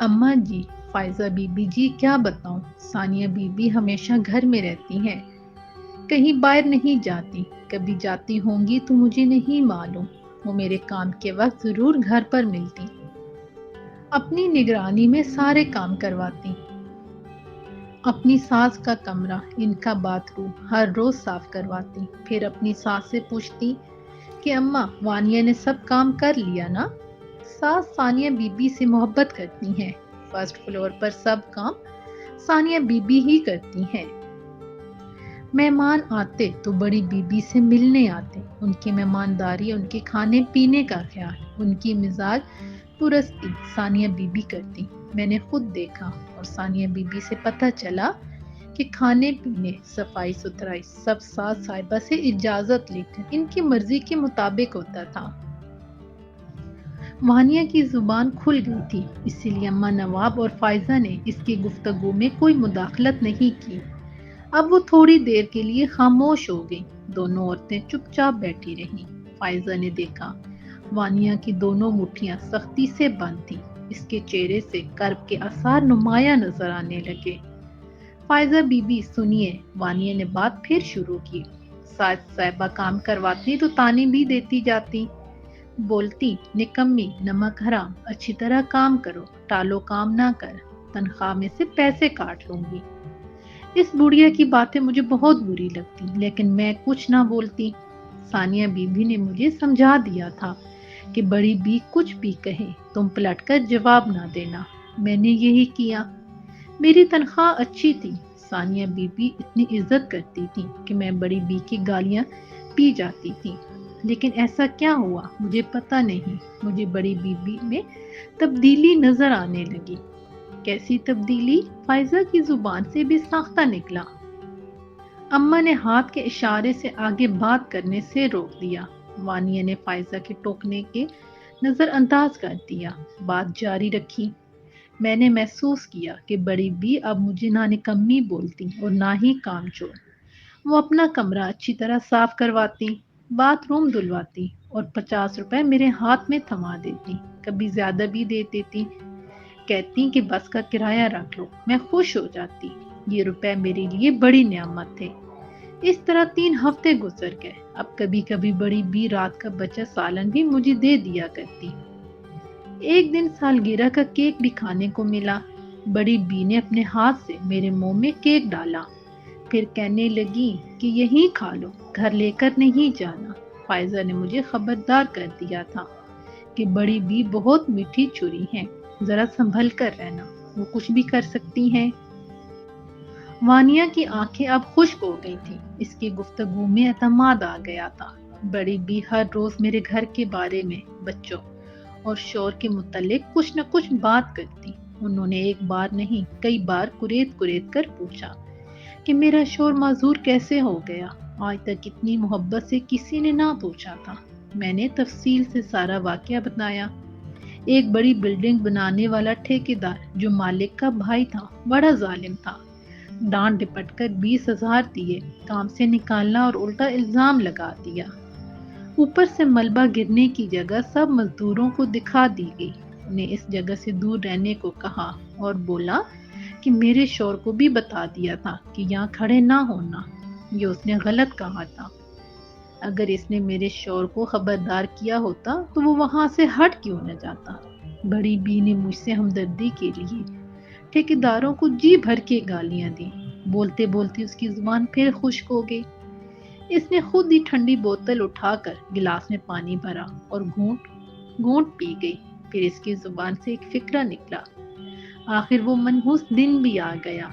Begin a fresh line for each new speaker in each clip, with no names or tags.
अम्मा जी, फायजा बीबी जी, क्या बताऊं। सानिया बीबी हमेशा घर में रहती हैं, कहीं बाहर नहीं जाती। कभी जाती होंगी तो मुझे नहीं मालूम। वो मेरे काम के वक्त जरूर घर पर मिलती, अपनी निगरानी में सारे काम करवाती। अपनी सास का कमरा, इनका बाथरूम हर रोज साफ करवाती। फिर अपनी सास से पूछती कि अम्मा, वानिया ने सब काम कर लिया ना। सास सानिया बीबी से मोहब्बत करती हैं। फर्स्ट फ्लोर पर सब काम सानिया बीबी ही करती हैं। मेहमान आते तो बड़ी बीबी से मिलने आते। उनकी मेहमानदारी, उनके खाने पीने का ख्याल, उनकी मिजाज पुरस्ती सानिया बीबी करती। मैंने खुद देखा और सानिया बीबी से पता चला कि खाने पीने, सफाई सुथराई सब सास साहिबा से इजाजत लेकर इनकी मर्जी के मुताबिक होता था। वानिया की जुबान खुल गई थी, इसीलिए अम्मा नवाब और फायजा ने इसकी गुफ्तगू में कोई मुदाखलत नहीं की। अब वो थोड़ी देर के लिए खामोश हो गई। दोनों औरतें चुपचाप बैठी रहीं। फायजा ने देखा वानिया की दोनों मुट्ठियां सख्ती से बंद थी। इसके चेहरे से कर्ब के आसार नुमाया नजर आने लगे। फायजा बीबी, सुनिए। वानिया ने बात फिर शुरू की। साहिबा काम करवाती तो ताने भी देती जाती। बोलती, निकम्मी, नमक हराम, अच्छी तरह काम करो, टालो काम ना कर, तनख्वाह में से पैसे काट लूंगी। इस बुढ़िया की बातें मुझे बहुत बुरी लगती, लेकिन मैं कुछ ना बोलती। सानिया बीबी ने मुझे समझा दिया था कि बड़ी बी कुछ भी कहे तुम पलटकर जवाब ना देना। मैंने यही किया। मेरी तनख्वाह अच्छी थी। सानिया बीबी इतनी इज्जत करती थी कि मैं बड़ी बी की गालियां पी जाती थी। लेकिन ऐसा क्या हुआ मुझे पता नहीं। मुझे बड़ी बीबी में तब्दीली नजर आने लगी। कैसी तब्दीली? फायजा की जुबान से भी साख्ता निकला। अम्मा ने हाथ के इशारे से आगे बात करने से रोक दिया। वानिया ने फायजा के टोकने के नजरअंदाज कर दिया। बात जारी रखी। मैंने महसूस किया कि बड़ी बी अब मुझे ना निकम्मी बोलती और ना ही कामचोर। वो अपना कमरा अच्छी तरह साफ करवाती, बाथरूम धुलवाती और 50 रुपए मेरे हाथ में थमा देती। कभी ज्यादा भी दे देती। कहती कि बस का किराया रख लो। मैं खुश हो जाती। ये रुपए मेरे लिए बड़ी नियामत थे। इस तरह 3 हफ्ते गुजर गए। अब कभी कभी बड़ी बी रात का बचा सालन भी मुझे दे दिया करती। एक दिन सालगिरह का केक भी खाने को मिला। बड़ी बी ने अपने हाथ से मेरे मुंह में केक डाला। फिर कहने लगी कि यहीं खा लो, घर लेकर नहीं जाना। फायजा ने मुझे खबरदार कर दिया था कि बड़ी बी बहुत मीठी छुरी है, जरा संभल कर रहना, वो कुछ भी कर सकती हैं। वानिया की आंखें अब खुश्क हो गई थी। इसकी गुफ्तगू में एतमाद आ गया था। बड़ी बी हर रोज मेरे घर के बारे में, बच्चों और शोर के मुतालिक कुछ न कुछ बात करती। उन्होंने एक बार नहीं, कई बार कुरेद कुरेद कर पूछा कि मेरा शोर माजूर कैसे हो गया। आज तक इतनी मोहब्बत से किसी ने ना पूछा था। मैंने तफसील से सारा वाकया बताया। एक बड़ी बिल्डिंग बनाने वाला ठेकेदार जो मालिक का भाई था, बड़ा जालिम था। डांट डिपट कर 20,000 दिए, काम से निकालना और उल्टा इल्जाम लगा दिया। ऊपर से मलबा गिरने की जगह सब मजदूरों को दिखा दी गई। उन्हें इस जगह से दूर रहने को कहा और बोला कि मेरे शोर को भी बता दिया था कि यहाँ खड़े ना होना। ये उसने गलत कहा था। अगर इसने मेरे शोर को खबरदार किया होता तो वो वहां से हट क्यों न जाता। बड़ी बी ने मुझसे हमदर्दी के लिए ठेकेदारों को जी भर के गालियां दी। बोलते बोलते उसकी जुबान फिर खुश्क हो गई। इसने खुद ही ठंडी बोतल उठाकर गिलास में पानी भरा और घूंट घूंट पी गई। फिर इसकी जुबान से एक फिक्रा निकला। आखिर वो मनहूस दिन भी आ गया।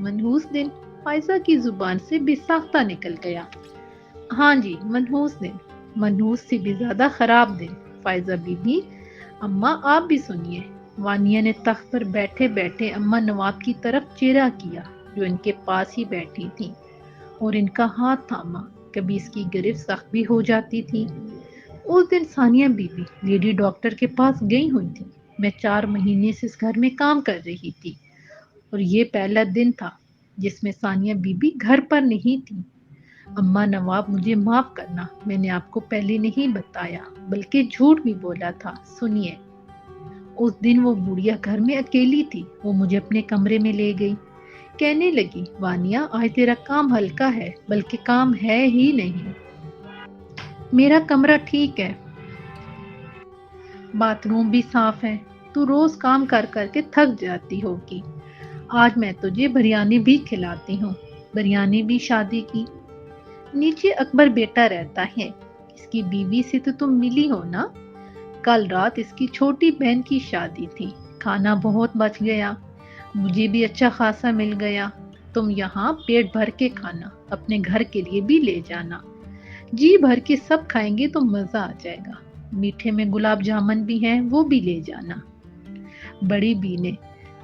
मनहूस दिन? फायजा की जुबान से बेसाख्ता निकल गया। हाँ जी, मनहूस दिन। मनहूस से भी ज्यादा खराब दिन। फायजा बीबी, अम्मा आप भी सुनिए। वानिया ने तख्त पर बैठे बैठे अम्मा नवाब की तरफ चेहरा किया, जो इनके पास ही बैठी थी, और इनका हाथ थामा। कभी इसकी गिरफ्त सख्त भी हो जाती थी। उस दिन सानिया बीबी लेडी डॉक्टर के पास गई हुई थी। मैं 4 महीने से इस घर में काम कर रही थी और ये पहला दिन था जिसमें सानिया बीबी घर पर नहीं थी। अम्मा नवाब, मुझे माफ करना, मैंने आपको पहले नहीं बताया, बल्कि झूठ भी बोला था। सुनिए। उस दिन वो बुढ़िया घर में अकेली थी। वो मुझे अपने कमरे में ले गई। कहने लगी, वानिया आज तेरा काम हल्का है, बल्कि काम है ही नहीं। मेरा कमरा ठीक है, बाथरूम भी साफ है। तू रोज काम कर करके थक जाती होगी। आज मैं तुझे बिरयानी भी खिलाती हूँ। बिरयानी भी शादी की। नीचे अकबर बेटा रहता है। इसकी बीवी से तो तुम मिली हो ना? कल रात इसकी छोटी बहन की शादी थी। खाना बहुत बच गया। मुझे भी अच्छा खासा मिल गया। तुम यहाँ पेट भर के खाना, अपने घर के लिए भी ले जाना। जी भर के सब खाएंगे तो मजा आ जाएगा। मीठे में गुलाब जामुन भी हैं, वो भी ले जाना। बड़ी बी ने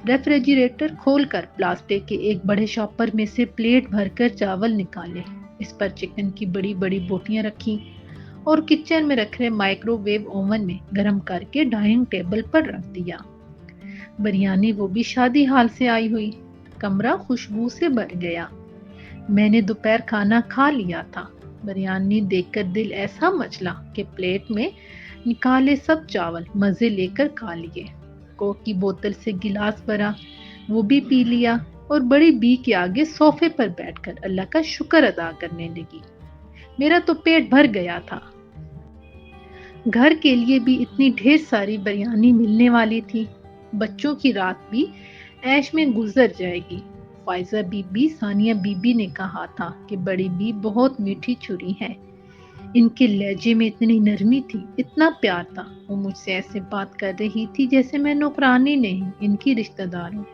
रेफ्रिजरेटर खोलकर प्लास्टिक के एक बड़े शॉपर में से प्लेट भरकर चावल निकाले। इस पर चिकन की बड़ी बड़ी बोटियां रखी और किचन में रखे माइक्रोवेव ओवन में गर्म करके डाइनिंग टेबल पर रख दिया। बिरयानी वो भी शादी हाल से आई हुई। कमरा खुशबू से भर गया। मैंने दोपहर खाना खा लिया था। बिरयानी देखकर दिल ऐसा मचला कि प्लेट में निकाले सब चावल मजे लेकर खा लिए। कोक की बोतल से गिलास भरा, वो भी पी लिया और बड़ी बी के आगे सोफे पर बैठकर अल्लाह का शुक्र अदा करने लगी। मेरा तो पेट भर गया था। घर के लिए भी इतनी ढेर सारी बिरयानी मिलने वाली थी। बच्चों की रात भी ऐश में गुजर जाएगी। फाइजा बीबी सानिया बीबी ने कहा था कि बड़ी बी बहुत मीठी छुरी है। इनके लहजे में इतनी नरमी थी, इतना प्यार था। वो मुझसे ऐसे बात कर रही थी जैसे मैं नौकरानी नहीं, इनकी रिश्तेदार हूँ।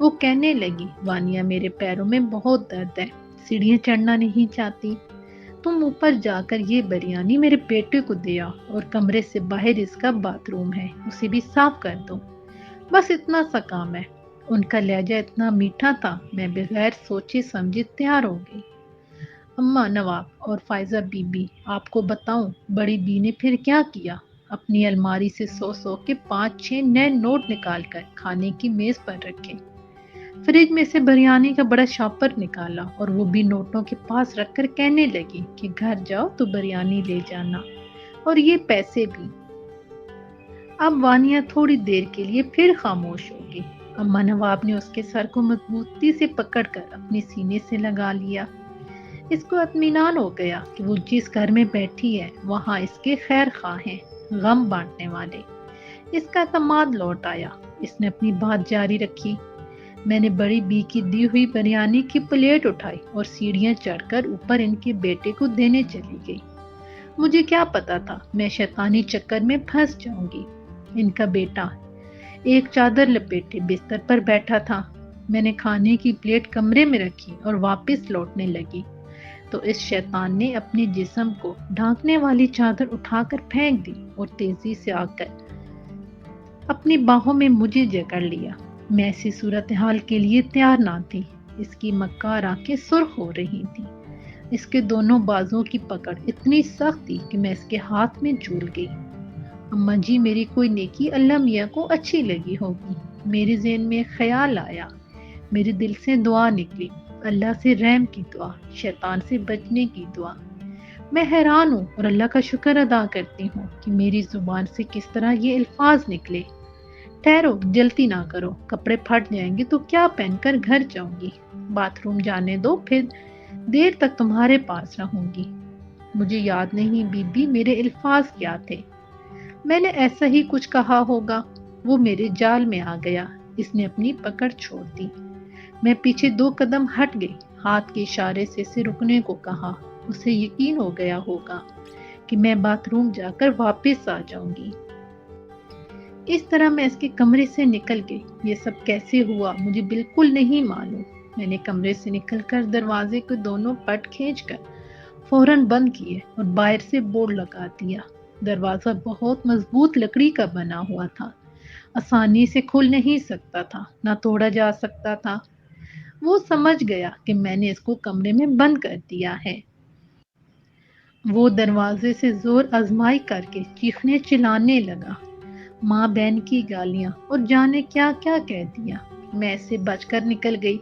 वो कहने लगी, वानिया मेरे पैरों में बहुत दर्द है, सीढ़ियाँ चढ़ना नहीं चाहती। तुम ऊपर जाकर ये बिरयानी मेरे बेटे को दे आओ और कमरे से बाहर इसका बाथरूम है, उसे भी साफ कर दो। बस इतना सा काम है। उनका लहजा इतना मीठा था, मैं बगैर सोचे समझे तैयार हो गई। अम्मा, नवाब और फाइजा बीबी, आपको बताऊं बड़ी बी ने फिर क्या किया। अपनी अलमारी से 100 के 5-6 नए नोट निकालकर खाने की मेज पर रखे। फ्रिज में से बिरयानी का बड़ा शॉपर निकाला और वो भी नोटों के पास रखकर कहने लगी कि घर जाओ तो बिरयानी ले जाना, और ये पैसे भी। अब वानिया थोड़ी देर के लिए फिर खामोश होगी। अम्मा नवाब ने उसके सर को मजबूती से पकड़कर अपने सीने से लगा लिया। इसको इत्मीनान हो गया कि वो जिस घर में बैठी है वहाँ इसके खैर खा हैं, गम बांटने वाले। इसका तमाद लौट आया। इसने अपनी बात जारी रखी। मैंने बड़ी बी की दी हुई बिरयानी की प्लेट उठाई और सीढ़ियां चढ़कर ऊपर इनके बेटे को देने चली गई। मुझे क्या पता था मैं शैतानी चक्कर में फंस जाऊंगी। इनका बेटा एक चादर लपेटे बिस्तर पर बैठा था। मैंने खाने की प्लेट कमरे में रखी और वापस लौटने लगी तो इस शैतान ने अपने जिस्म को ढांकने वाली चादर उठाकर फेंक दी और तेजी से आकर अपनी बाहों में मुझे जकड़ लिया। मैं ऐसी सूरत हाल के लिए तैयार ना थी। इसकी मक्कार आंखें सुर्ख हो रही थी। इसके दोनों बाजों की पकड़ इतनी सख्त थी कि मैं इसके हाथ में झूल गई। अम्मा जी, मेरी कोई नेकी अल्लाह मियाँ को अच्छी लगी होगी। मेरे ज़हन में ख्याल आया। मेरे दिल से दुआ निकली, अल्लाह से रहम की दुआ, शैतान से बचने की दुआ। मैं हैरान हूँ और अल्लाह का शुक्र अदा करती हूँ कि मेरी जुबान से किस तरह ये अल्फाज निकले। ठहरो, जल्दी ना करो, कपड़े फट जाएंगे तो क्या पहनकर घर जाऊंगी। बाथरूम जाने दो, फिर देर तक तुम्हारे पास रहूंगी। मुझे याद नहीं बीबी मेरे अल्फाज क्या थे। मैंने ऐसा ही कुछ कहा होगा। वो मेरे जाल में आ गया। इसने अपनी पकड़ छोड़ दी। मैं पीछे 2 कदम हट गई। हाथ के इशारे से इसे रुकने को कहा। उसे यकीन हो गया होगा कि मैं बाथरूम जाकर वापस आ जाऊंगी। इस तरह मैं इसके कमरे से निकल गई। ये सब कैसे हुआ मुझे बिल्कुल नहीं मालूम। मैंने कमरे से निकलकर दरवाजे को दोनों पट खींचकर फौरन बंद किए और बाहर से बोर्ड लगा दिया। दरवाजा बहुत मजबूत लकड़ी का बना हुआ था। आसानी से खुल नहीं सकता था, ना तोड़ा जा सकता था। वो समझ गया कि मैंने इसको कमरे में बंद कर दिया है। वो दरवाजे से जोर आजमाई करके चीखने चिल्लाने लगा। माँ बहन की गालियां और जाने क्या क्या कह दिया। मैं इससे बचकर निकल गई।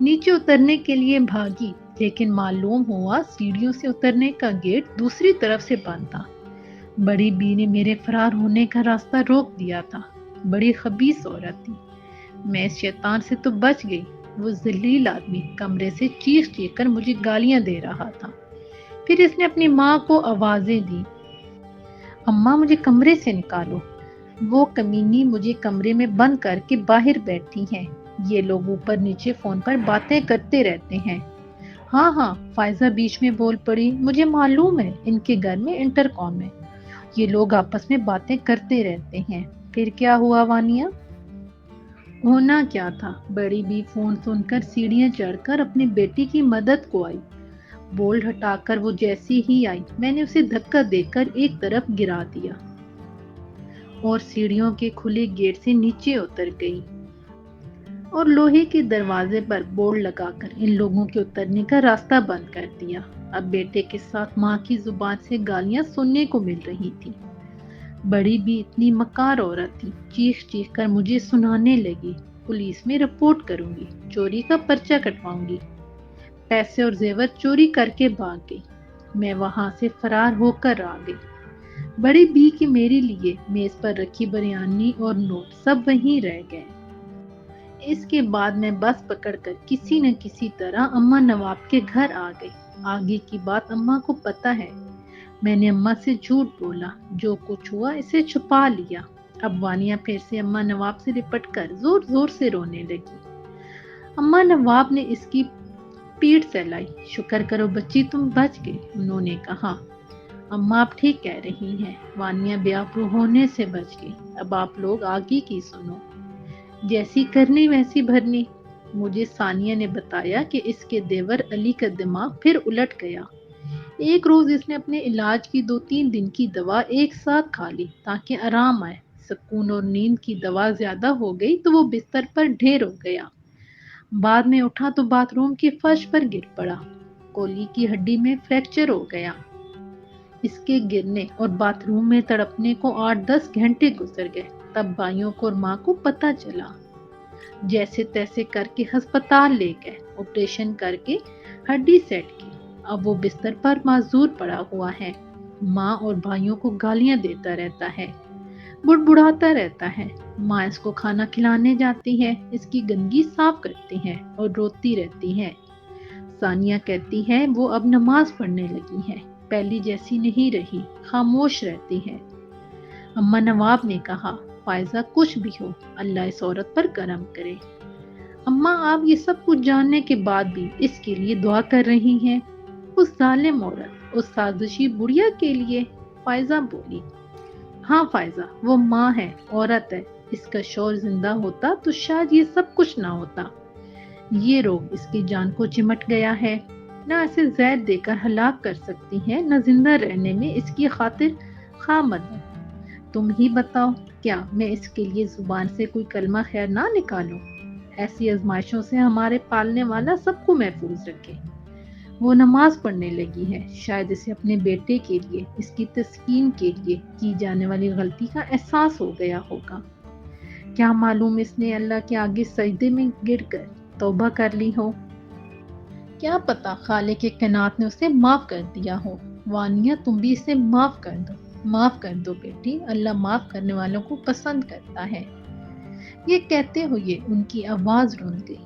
नीचे उतरने के लिए भागी, लेकिन मालूम हुआ सीढ़ियों से उतरने का गेट दूसरी तरफ से बंद था। बड़ी बी ने मेरे फरार होने का रास्ता रोक दिया था। بڑی خبیث عورت تھی۔ میں اس شیطان سے تو بچ گئی۔ وہ ذلیل آدمی کمرے سے چیخ چیخ کر مجھے گالیاں دے رہا تھا۔ پھر اس نے اپنی ماں کو آوازیں دی، اماں مجھے کمرے سے نکالو۔ وہ کمینی مجھے کمرے میں بند کر کے باہر بیٹھی ہیں۔ یہ لوگ اوپر نیچے فون پر باتیں کرتے رہتے ہیں۔ ہاں ہاں، فائزہ بیچ میں بول پڑی، مجھے معلوم ہے ان کے گھر میں انٹر کام ہے، یہ لوگ آپس میں باتیں کرتے رہتے ہیں۔ پھر کیا ہوا وانیہ؟ ہونا کیا تھا، بڑی بھی فون سن کر سیڑھیاں چڑھ کر اپنی بیٹی کی مدد کو آئی۔ بولڈ ہٹا کر وہ جیسی ہی آئی، میں نے اسے دھکا دے کر ایک طرف گرا دیا اور سیڑھیوں کے کھلے گیٹ سے نیچے اتر گئی اور لوہے کے دروازے پر بورڈ لگا کر ان لوگوں کے اترنے کا راستہ بند کر دیا۔ اب بیٹے کے ساتھ ماں کی زبان سے گالیاں سننے کو مل رہی تھی۔ بڑی بھی اتنی مکار عورت تھی، چیخ چیخ کر مجھے سنانے لگی، پولیس میں رپورٹ کروں گی، چوری کا پرچہ کٹواؤں گی، پیسے اور زیور چوری کر کے بھاگ گئی۔ میں وہاں سے فرار ہو کر آ گئی۔ بڑی بی کی میرے لیے میز پر رکھی بریانی اور نوٹ سب وہیں رہ گئے۔ اس کے بعد میں بس پکڑ کر کسی نہ کسی طرح اماں نواب کے گھر آ گئی۔ آگے کی بات اماں کو پتہ ہے۔ میں نے اماں سے جھوٹ بولا، جو کچھ ہوا اسے چھپا لیا۔ اب وانیہ پھر سے اماں نواب سے لپٹ کر زور زور سے رونے لگی۔ اماں نواب نے اس کی پیٹھ سہلائی۔ شکر کرو بچی، تم بچ گئی، انہوں نے کہا۔ اماں آپ ٹھیک کہہ رہی ہیں، وانیہ بے آبرو ہونے سے بچ گئی۔ اب آپ لوگ آگے کی سنو۔ جیسی کرنی ویسی بھرنی۔ مجھے ثانیہ نے بتایا کہ اس کے دیور علی کا دماغ پھر الٹ گیا۔ ایک روز اس نے اپنے علاج کی 2-3 دن کی دوا ایک ساتھ کھا لی تاکہ آرام آئے۔ سکون اور نیند کی دوا زیادہ ہو گئی تو وہ بستر پر ڈھیر ہو گیا۔ بعد میں اٹھا تو باتھ روم کی فرش پر گر پڑا۔ کولی کی ہڈی میں فریکچر ہو گیا۔ اس کے گرنے اور باتھ روم میں تڑپنے کو 8-10 گھنٹے گزر گئے۔ تب بھائیوں کو اور ماں کو پتہ چلا۔ جیسے تیسے کر کے ہسپتال لے گئے، آپریشن کر کے ہڈی سیٹ کی۔ اب وہ بستر پر معذور پڑا ہوا ہے۔ ماں اور بھائیوں کو گالیاں دیتا رہتا ہے، بڑبڑاتا رہتا ہے۔ ماں اس کو کھانا کھلانے جاتی ہے، اس کی گندگی صاف کرتی ہے اور روتی رہتی ہے۔ ثانیہ کہتی ہے وہ اب نماز پڑھنے لگی ہے، پہلی جیسی نہیں رہی، خاموش رہتی ہے۔ اماں نواب نے کہا، فائزہ کچھ بھی ہو، اللہ اس عورت پر کرم کرے۔ اماں آپ یہ سب کچھ جاننے کے بعد بھی اس کے لیے دعا کر رہی ہیں؟ اس ظالم عورت، اس سازشی بڑھیا کے لیے؟ فائزہ بولی۔ ہاں فائزہ، وہ ماں ہے، عورت ہے، اس کا شوہر زندہ ہوتا تو شاید یہ سب کچھ نہ ہوتا۔ یہ روگ اس کی جان کو چمٹ گیا ہے، نہ اسے زہر دے کر ہلاک کر سکتی ہے، نہ زندہ رہنے میں اس کی خاطر خواہ مدد۔ تم ہی بتاؤ، کیا میں اس کے لیے زبان سے کوئی کلمہ خیر نہ نکالوں؟ ایسی آزمائشوں سے ہمارے پالنے والا سب کو محفوظ رکھے۔ وہ نماز پڑھنے لگی ہے، شاید اسے اپنے بیٹے کے لیے، اس کی تسکین کے لیے کی جانے والی غلطی کا احساس ہو گیا ہوگا۔ کیا معلوم اس نے اللہ کے آگے سجدے میں گر کر توبہ کر لی ہو۔ کیا پتا خالق کائنات نے اسے معاف کر دیا ہو۔ وانیہ تم بھی اسے معاف کر دو، معاف کر دو بیٹی، اللہ معاف کرنے والوں کو پسند کرتا ہے۔ یہ کہتے ہوئے ان کی آواز رون گئی۔